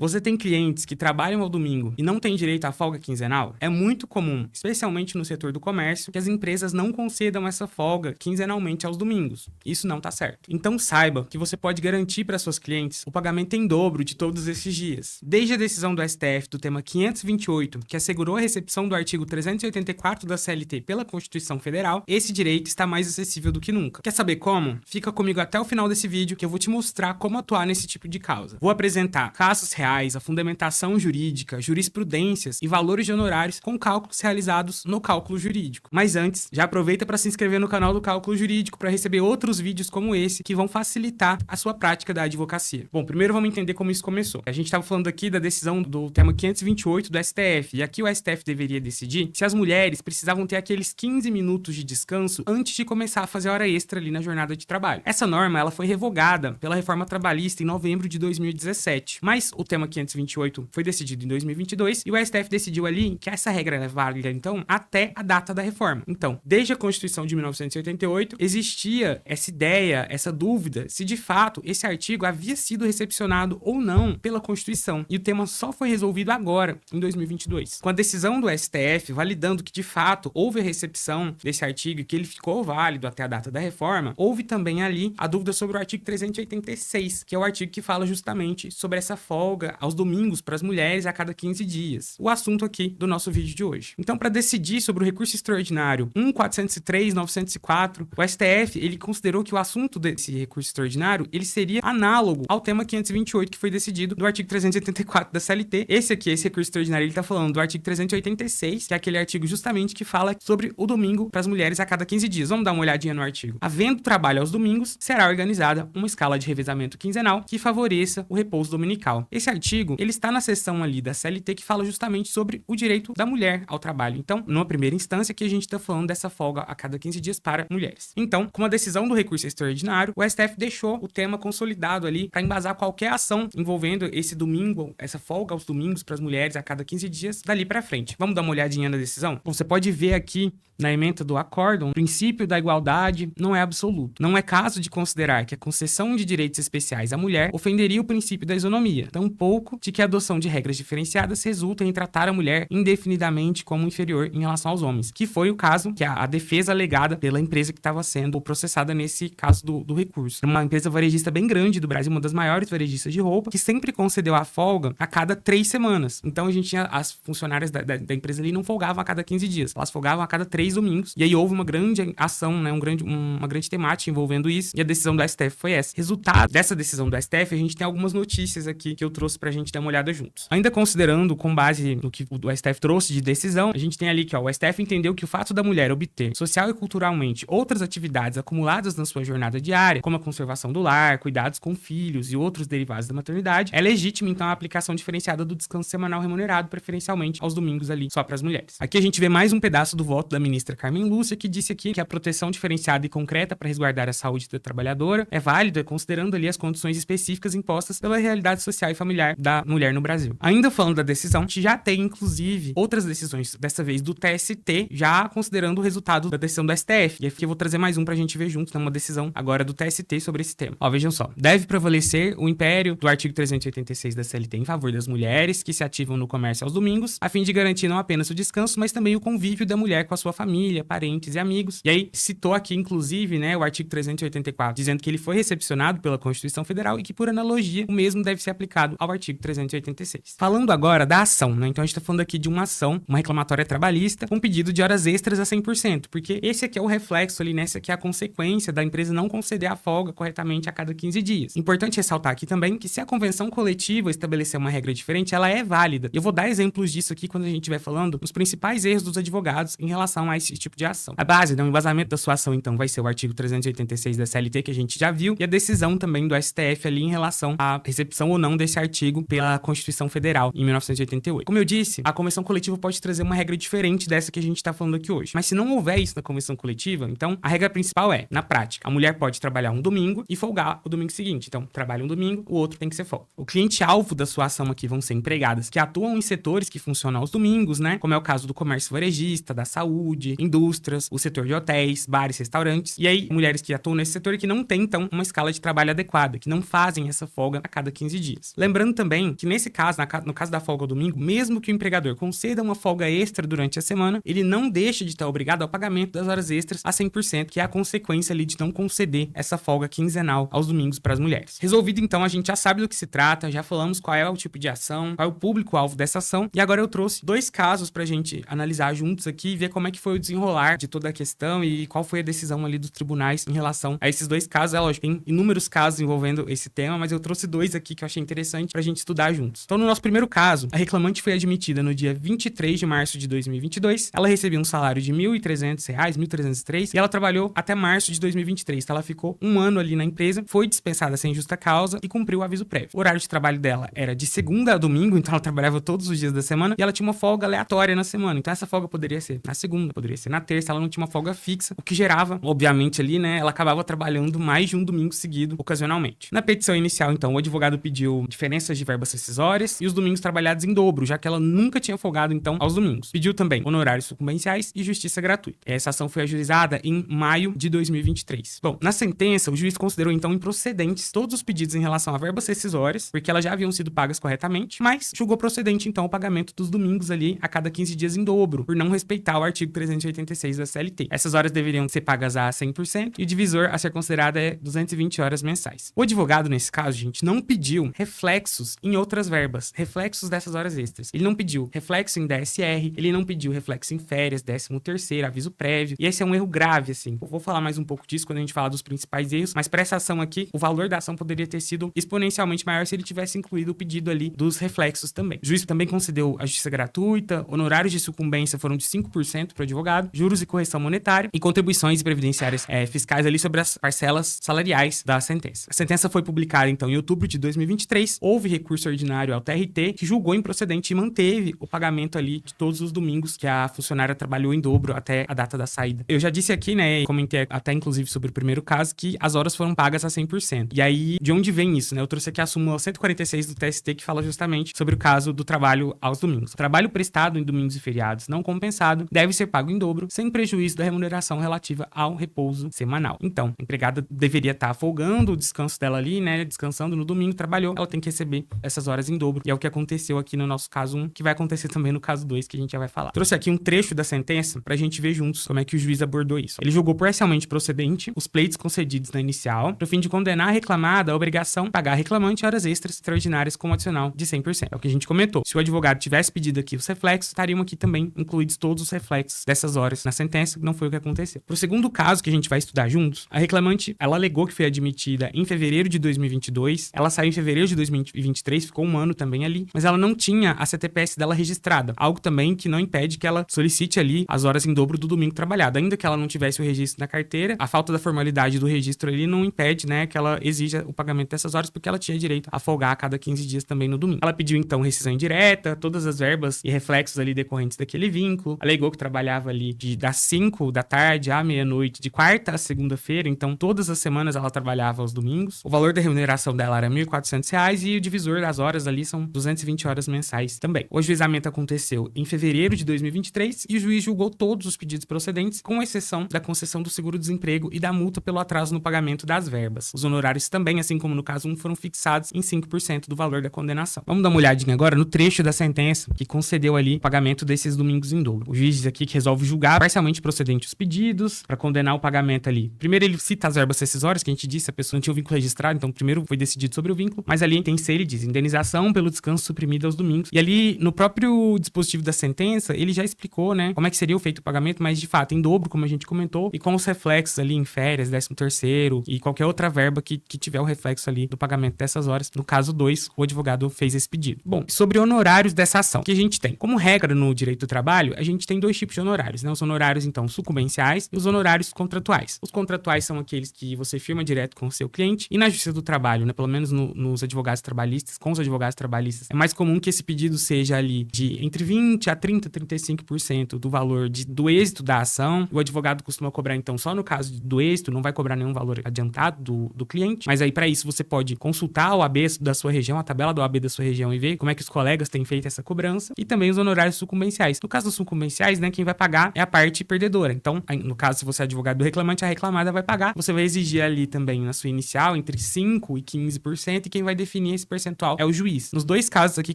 Você tem clientes que trabalham ao domingo e não têm direito à folga quinzenal? É muito comum, especialmente no setor do comércio, que as empresas não concedam essa folga quinzenalmente aos domingos. Isso não tá certo. Então saiba que você pode garantir para seus clientes o pagamento em dobro de todos esses dias. Desde a decisão do STF do tema 528, que assegurou a recepção do artigo 384 da CLT pela Constituição Federal, esse direito está mais acessível do que nunca. Quer saber como? Fica comigo até o final desse vídeo que eu vou te mostrar como atuar nesse tipo de causa. Vou apresentar casos reais, a fundamentação jurídica, jurisprudências e valores de honorários com cálculos realizados no cálculo jurídico. Mas antes, já aproveita para se inscrever no canal do Cálculo Jurídico para receber outros vídeos como esse que vão facilitar a sua prática da advocacia. Bom, primeiro vamos entender como isso começou. A gente estava falando aqui da decisão do tema 528 do STF, e aqui o STF deveria decidir se as mulheres precisavam ter aqueles 15 minutos de descanso antes de começar a fazer hora extra ali na jornada de trabalho. Essa norma, ela foi revogada pela reforma trabalhista em novembro de 2017, mas o tema 528 foi decidido em 2022 e o STF decidiu ali que essa regra é válida, então, até a data da reforma. Então, desde a Constituição de 1988, existia essa ideia, essa dúvida, se de fato esse artigo havia sido recepcionado ou não pela Constituição. E o tema só foi resolvido agora, em 2022. Com a decisão do STF validando que de fato houve a recepção desse artigo e que ele ficou válido até a data da reforma, houve também ali a dúvida sobre o artigo 386, que é o artigo que fala justamente sobre essa folga aos domingos para as mulheres a cada 15 dias. O assunto aqui do nosso vídeo de hoje. Então, para decidir sobre o recurso extraordinário 1.403.904, o STF, ele considerou que o assunto desse recurso extraordinário, ele seria análogo ao tema 528 que foi decidido do artigo 384 da CLT. Esse recurso extraordinário, ele tá falando do artigo 386, que é aquele artigo justamente que fala sobre o domingo para as mulheres a cada 15 dias. Vamos dar uma olhadinha no artigo. Havendo trabalho aos domingos, será organizada uma escala de revezamento quinzenal que favoreça o repouso dominical. Esse artigo, ele está na seção ali da CLT que fala justamente sobre o direito da mulher ao trabalho. Então, numa primeira instância, aqui a gente está falando dessa folga a cada 15 dias para mulheres. Então, com a decisão do recurso extraordinário, o STF deixou o tema consolidado ali para embasar qualquer ação envolvendo esse domingo, essa folga aos domingos para as mulheres a cada 15 dias dali para frente. Vamos dar uma olhadinha na decisão? Bom, você pode ver aqui na ementa do acórdão, o princípio da igualdade não é absoluto. Não é caso de considerar que a concessão de direitos especiais à mulher ofenderia o princípio da isonomia, tampouco de que a adoção de regras diferenciadas resulta em tratar a mulher indefinidamente como inferior em relação aos homens, que foi o caso que a defesa alegada pela empresa que estava sendo processada nesse caso do recurso. Uma empresa varejista bem grande do Brasil, uma das maiores varejistas de roupa, que sempre concedeu a folga a cada 3 semanas. Então a gente tinha as funcionárias da empresa ali não folgavam a cada 15 dias, elas folgavam a cada 3 domingos. E aí houve uma grande ação, né, uma grande temática envolvendo isso, e a decisão do STF foi essa. Resultado dessa decisão do STF, a gente tem algumas notícias aqui que eu trouxe pra gente dar uma olhada juntos. Ainda considerando, com base no que o STF trouxe de decisão, a gente tem ali que, ó, o STF entendeu que o fato da mulher obter social e culturalmente outras atividades acumuladas na sua jornada diária, como a conservação do lar, cuidados com filhos e outros derivados da maternidade, é legítima, então, a aplicação diferenciada do descanso semanal remunerado, preferencialmente aos domingos ali, só para as mulheres. Aqui a gente vê mais um pedaço do voto da ministra Carmen Lúcia, que disse aqui que a proteção diferenciada e concreta para resguardar a saúde da trabalhadora é válida, considerando ali as condições específicas impostas pela realidade social e familiar da mulher no Brasil. Ainda falando da decisão, a gente já tem, inclusive, outras decisões, dessa vez do TST, já considerando o resultado da decisão do STF. E aqui eu vou trazer mais um pra gente ver junto, né, uma decisão agora do TST sobre esse tema. Ó, vejam só. Deve prevalecer o império do artigo 386 da CLT em favor das mulheres que se ativam no comércio aos domingos, a fim de garantir não apenas o descanso, mas também o convívio da mulher com a sua família, parentes e amigos. E aí, citou aqui, inclusive, né, o artigo 384, dizendo que ele foi recepcionado pela Constituição Federal e que, por analogia, o mesmo deve ser aplicado ao artigo 386. Falando agora da ação, né, então a gente tá falando aqui de uma ação, uma reclamatória trabalhista, com pedido de horas extras a 100%, porque esse aqui é o reflexo ali, nessa que é a consequência da empresa não conceder a folga corretamente a cada 15 dias. Importante ressaltar aqui também que se a convenção coletiva estabelecer uma regra diferente, ela é válida. Eu vou dar exemplos disso aqui quando a gente estiver falando dos principais erros dos advogados em relação a esse tipo de ação. A base, né, o embasamento da sua ação, então, vai ser o artigo 386 da CLT, que a gente já viu, e a decisão também do STF ali em relação à recepção ou não desse artigo pela Constituição Federal em 1988. Como eu disse, a convenção coletiva pode trazer uma regra diferente dessa que a gente tá falando aqui hoje. Mas se não houver isso na convenção coletiva, então a regra principal é, na prática, a mulher pode trabalhar um domingo e folgar o domingo seguinte. Então, trabalha um domingo, o outro tem que ser folga. O cliente-alvo da sua ação aqui vão ser empregadas que atuam em setores que funcionam aos domingos, né? Como é o caso do comércio varejista, da saúde, indústrias, o setor de hotéis, bares, restaurantes. E aí, mulheres que atuam nesse setor e que não têm, então, uma escala de trabalho adequada, que não fazem essa folga a cada 15 dias. Lembrando Lembrando também que nesse caso, no caso da folga ao domingo, mesmo que o empregador conceda uma folga extra durante a semana, ele não deixa de estar obrigado ao pagamento das horas extras a 100%, que é a consequência ali de não conceder essa folga quinzenal aos domingos para as mulheres. Resolvido então, a gente já sabe do que se trata, já falamos qual é o tipo de ação, qual é o público-alvo dessa ação, e agora eu trouxe 2 casos pra gente analisar juntos aqui e ver como é que foi o desenrolar de toda a questão e qual foi a decisão ali dos tribunais em relação a esses 2 casos. É lógico, tem inúmeros casos envolvendo esse tema, mas eu trouxe 2 aqui que eu achei interessante pra gente estudar juntos. Então, no nosso primeiro caso, a reclamante foi admitida no dia 23 de março de 2022, ela recebia um salário de R$ 1.300, R$ 1.303, e ela trabalhou até março de 2023, então ela ficou um ano ali na empresa, foi dispensada sem justa causa e cumpriu o aviso prévio. O horário de trabalho dela era de segunda a domingo, então ela trabalhava todos os dias da semana, e ela tinha uma folga aleatória na semana, então essa folga poderia ser na segunda, poderia ser na terça, ela não tinha uma folga fixa, o que gerava, obviamente ali, né, ela acabava trabalhando mais de um domingo seguido, ocasionalmente. Na petição inicial, então, o advogado pediu diferenças de verbas rescisórias e os domingos trabalhados em dobro, já que ela nunca tinha folgado, então, aos domingos. Pediu também honorários sucumbenciais e justiça gratuita. Essa ação foi ajuizada em maio de 2023. Bom, na sentença, o juiz considerou, então, improcedentes todos os pedidos em relação a verbas rescisórias, porque elas já haviam sido pagas corretamente, mas julgou procedente, então, o pagamento dos domingos ali a cada 15 dias em dobro, por não respeitar o artigo 386 da CLT. Essas horas deveriam ser pagas a 100% e o divisor a ser considerado é 220 horas mensais. O advogado, nesse caso, gente, não pediu reflexos em outras verbas, reflexos dessas horas extras. Ele não pediu reflexo em DSR, ele não pediu reflexo em férias, 13º, aviso prévio, e esse é um erro grave, assim. Eu vou falar mais um pouco disso quando a gente falar dos principais erros, mas para essa ação aqui, o valor da ação poderia ter sido exponencialmente maior se ele tivesse incluído o pedido ali dos reflexos também. O juiz também concedeu a justiça gratuita, honorários de sucumbência foram de 5% para o advogado, juros e correção monetária e contribuições previdenciárias fiscais ali sobre as parcelas salariais da sentença. A sentença foi publicada, então, em outubro de 2023, houve recurso ordinário ao TRT, que julgou improcedente e manteve o pagamento ali de todos os domingos que a funcionária trabalhou em dobro até a data da saída. Eu já disse aqui, né, comentei até inclusive sobre o primeiro caso, que as horas foram pagas a 100%. E aí, de onde vem isso, né? Eu trouxe aqui a súmula 146 do TST, que fala justamente sobre o caso do trabalho aos domingos. O trabalho prestado em domingos e feriados não compensado deve ser pago em dobro, sem prejuízo da remuneração relativa ao repouso semanal. Então, a empregada deveria estar folgando o descanso dela ali, né, descansando no domingo, trabalhou, ela tem que receber essas horas em dobro. E é o que aconteceu aqui no nosso caso 1, que vai acontecer também no caso 2, que a gente já vai falar. Trouxe aqui um trecho da sentença pra gente ver juntos como é que o juiz abordou isso. Ele julgou parcialmente procedente os pleitos concedidos na inicial, pro fim de condenar a reclamada a obrigação de pagar a reclamante horas extras extraordinárias com adicional de 100%. É o que a gente comentou. Se o advogado tivesse pedido aqui os reflexos, estariam aqui também incluídos todos os reflexos dessas horas na sentença, que não foi o que aconteceu. Pro segundo caso que a gente vai estudar juntos, a reclamante, ela alegou que foi admitida em fevereiro de 2022, ela saiu em fevereiro de 2023, ficou um ano também ali, mas ela não tinha a CTPS dela registrada, algo também que não impede que ela solicite ali as horas em dobro do domingo trabalhado. Ainda que ela não tivesse o registro na carteira, a falta da formalidade do registro ali não impede, né, que ela exija o pagamento dessas horas, porque ela tinha direito a folgar a cada 15 dias também no domingo. Ela pediu, então, rescisão indireta, todas as verbas e reflexos ali decorrentes daquele vínculo, alegou que trabalhava ali das 5 da tarde à meia-noite, de quarta a segunda-feira, então todas as semanas ela trabalhava aos domingos. O valor da remuneração dela era R$ 1.400 e o divisor das horas ali são 220 horas mensais também. O ajuizamento aconteceu em fevereiro de 2023 e o juiz julgou todos os pedidos procedentes, com exceção da concessão do seguro-desemprego e da multa pelo atraso no pagamento das verbas. Os honorários também, assim como no caso 1, foram fixados em 5% do valor da condenação. Vamos dar uma olhadinha agora no trecho da sentença que concedeu ali o pagamento desses domingos em dobro. O juiz diz aqui que resolve julgar parcialmente procedente os pedidos para condenar o pagamento ali. Primeiro ele cita as verbas rescisórias, que a gente disse, a pessoa não tinha o vínculo registrado, então primeiro foi decidido sobre o vínculo, mas ali tem C, ele diz indenização pelo descanso suprimido aos domingos. E ali no próprio dispositivo da sentença, ele já explicou, né, como é que seria feito o pagamento, mas de fato em dobro, como a gente comentou, e com os reflexos ali em férias, 13º e qualquer outra verba que tiver o reflexo ali do pagamento dessas horas. No caso 2, o advogado fez esse pedido. Bom, sobre honorários dessa ação, que a gente tem? Como regra no direito do trabalho, a gente tem 2 tipos de honorários, né? Os honorários, então, sucumbenciais e os honorários contratuais. Os contratuais são aqueles que você firma direto com o seu cliente e na justiça do trabalho, né? Pelo menos nos advogados trabalhistas, com os advogados trabalhistas, é mais comum que esse pedido seja ali de entre 20 a 30, 35% do valor do êxito da ação. O advogado costuma cobrar, então, só no caso do êxito, não vai cobrar nenhum valor adiantado do cliente, mas aí para isso você pode consultar o AB da sua região, a tabela do AB da sua região e ver como é que os colegas têm feito essa cobrança e também os honorários sucumbenciais. No caso dos sucumbenciais, né, quem vai pagar é a parte perdedora. Então, no caso, se você é advogado do reclamante, a reclamada vai pagar. Você vai exigir ali também na sua inicial entre 5% e 15% e quem vai definir esse percentual é o juiz. Nos dois casos aqui,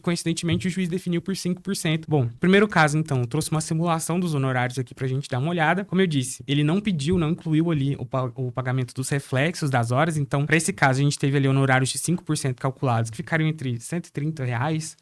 coincidentemente, o juiz definiu por 5%. Bom, primeiro caso, então, eu trouxe uma simulação dos honorários aqui pra gente dar uma olhada. Como eu disse, ele não pediu, não incluiu ali o pagamento dos reflexos das horas. Então, para esse caso, a gente teve ali honorários de 5% calculados, que ficariam entre R$ 130,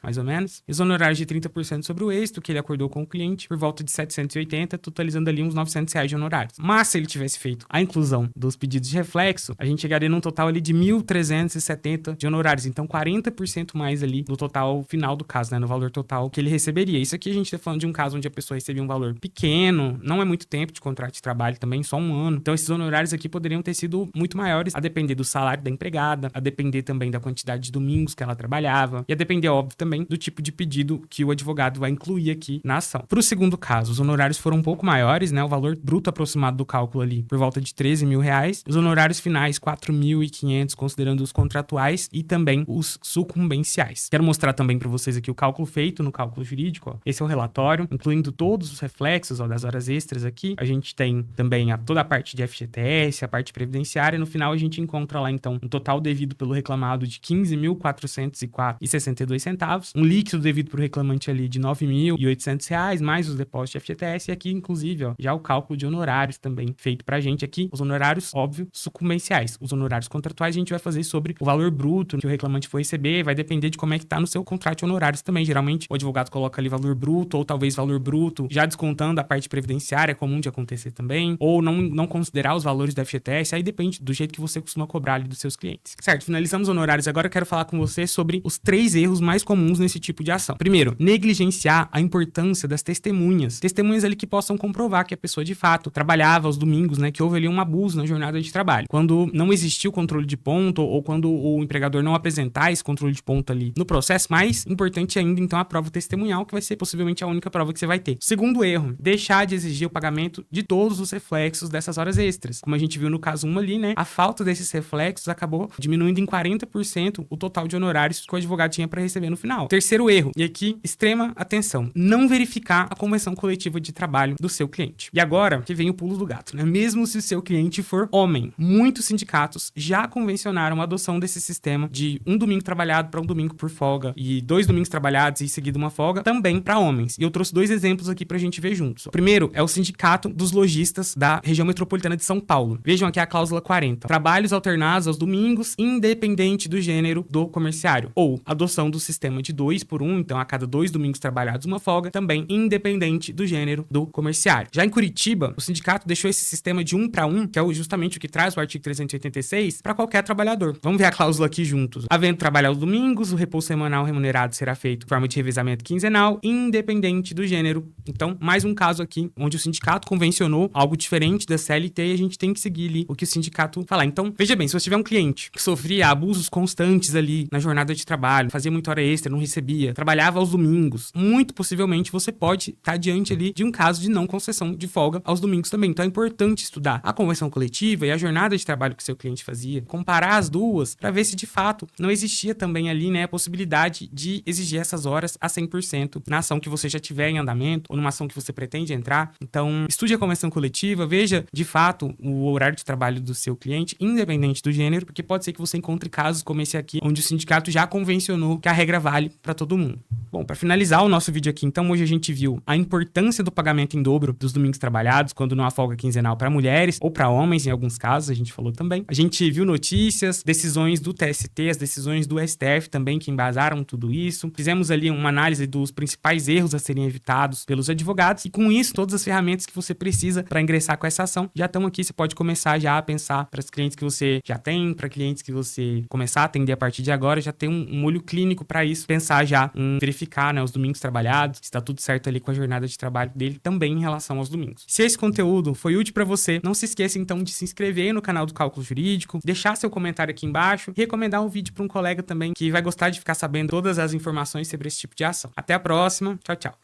mais ou menos. E os honorários de 30% sobre o êxito, que ele acordou com o cliente, por volta de 780, totalizando ali uns R$ 900 de honorários. Mas, se ele tivesse feito a inclusão dos pedidos de reflexo, a gente chegaria num total ali de 1.370 de honorários. Então, 40% mais ali no total final do caso, né? No valor total que ele receberia. Isso aqui a gente tá falando de um caso onde a pessoa recebia um valor pequeno, não é muito tempo de contrato de trabalho também, só um ano. Então, esses honorários aqui poderiam ter sido muito maiores, a depender do salário da empregada, a depender também da quantidade de domingos que ela trabalhava, e a depender, óbvio, também do tipo de pedido que o advogado vai incluir aqui na ação. Para o segundo caso, os honorários foram um pouco maiores, né? O valor bruto aproximado do cálculo ali, por volta de R$ 13.000. Os honorários finais, 4.500, considerando os contratuais e também os sucumbenciais. Quero mostrar também para vocês aqui o cálculo feito no cálculo jurídico, ó. Esse é o relatório, incluindo todos os reflexos, ó, das horas extras aqui. A gente tem também toda a parte de FGTS, a parte previdenciária. No final, a gente encontra lá, então, um total devido pelo reclamado de R$ 15.404,62, um líquido devido para o reclamante ali de R$ 9.800, mais os depósitos de FGTS, e aqui, inclusive, ó, já o cálculo de honorários também feito pra gente aqui, os honorários, óbvio, sucumbenciais. Os honorários contratuais a gente vai fazer sobre o valor bruto que o reclamante for receber, vai depender de como é que tá no seu contrato de honorários também. Geralmente, o advogado coloca ali valor bruto, ou talvez valor bruto, já descontando a parte previdenciária, é comum de acontecer também, ou não considerar os valores da FGTS, aí depende do jeito que você costuma cobrar ali dos seus clientes. Certo, finalizamos os honorários. Agora eu quero falar com você sobre os 3 erros mais comuns nesse tipo de ação. Primeiro, negligenciar a importância das testemunhas. Testemunhas ali que possam comprovar que a pessoa de fato trabalhava aos domingos, né? Que houve ali um abuso na jornada de trabalho. Quando não existiu controle de ponto, ou quando o empregador não apresentar esse controle de ponto ali no processo, mais importante ainda, então, a prova testemunhal, que vai ser possivelmente a única prova que você vai ter. Segundo erro, deixar de exigir o pagamento de todos os reflexos dessas horas extras. Como a gente viu no caso 1 ali, né? A falta desses reflexos acabou diminuindo em 40% o total de honorários que o advogado tinha para receber no final. Terceiro erro, e aqui, extrema atenção, não verificar a convenção coletiva de trabalho do seu cliente. E agora que vem o pulo do gato, né? Mesmo se o seu cliente for homem, muitos sindicatos já convencionaram a adoção desse sistema de um domingo trabalhado para um domingo por folga e 2 domingos trabalhados e em seguida uma folga também para homens. E eu trouxe 2 exemplos aqui pra gente ver juntos. O primeiro é o Sindicato dos Lojistas da região metropolitana de São Paulo. Vejam aqui a cláusula 40. Trabalhos alternados aos domingos, independente do gênero do comerciário. Ou adoção do sistema de 2 por 1, então a cada 2 domingos trabalhados uma folga, também independente do gênero do comerciário. Já em Curitiba, o sindicato deixou esse sistema de 1 para 1, que é justamente o que traz o artigo 386, para qualquer trabalhador. Vamos ver a cláusula aqui juntos. Havendo trabalho aos domingos, o repouso semanal remunerado será feito em forma de revezamento quinzenal, independente do gênero. Então, mais um caso aqui, onde o sindicato convencionou algo diferente da CLT e a gente tem que seguir ali o que o sindicato falar. Então, veja bem, se você tiver um cliente que sofria abusos constantes ali na jornada de trabalho, fazia muita hora extra, não recebia, trabalhava aos domingos, muito possivelmente você pode estar diante ali de um caso de não concessão de folga aos domingos também. Então, é importante estudar a convenção coletiva e a jornada de trabalho que seu cliente fazia, comparar as duas para ver se de fato não existia também ali, né, a possibilidade de exigir essas horas a 100% na ação que você já tiver em andamento ou numa ação que você pretende entrar. Então, estude a convenção coletiva, veja de fato o horário de trabalho do seu cliente, independente do gênero, porque pode ser que você encontre casos como esse aqui, onde o sindicato já convencionou que a regra vale para todo mundo. Bom, para finalizar o nosso vídeo aqui, então, hoje a gente viu a importância do pagamento em dobro dos domingos trabalhados, quando não há folga quinzenal para mulheres ou para homens, em alguns casos, a gente falou também. A gente viu notícias, decisões do TST, as decisões do STF também que embasaram tudo isso. Fizemos ali uma análise dos principais erros a serem evitados pelos advogados e com isso, todas as ferramentas que você precisa para ingressar com essa ação já estão aqui. Você pode começar já a pensar para os clientes que você já tem, para clientes que você começar a atender a partir de agora, já tem um olho clínico para isso, pensar já em verificar, né, os domingos trabalhados, se está tudo certo ali com a jornada de trabalho dele também em relação aos domingos. Se esse conteúdo foi útil para você, não se esqueça então de se inscrever no canal do Cálculo Jurídico, deixar seu comentário aqui embaixo e recomendar um vídeo para um colega também que vai gostar de ficar sabendo todas as informações sobre esse tipo de ação. Até a próxima, tchau, tchau.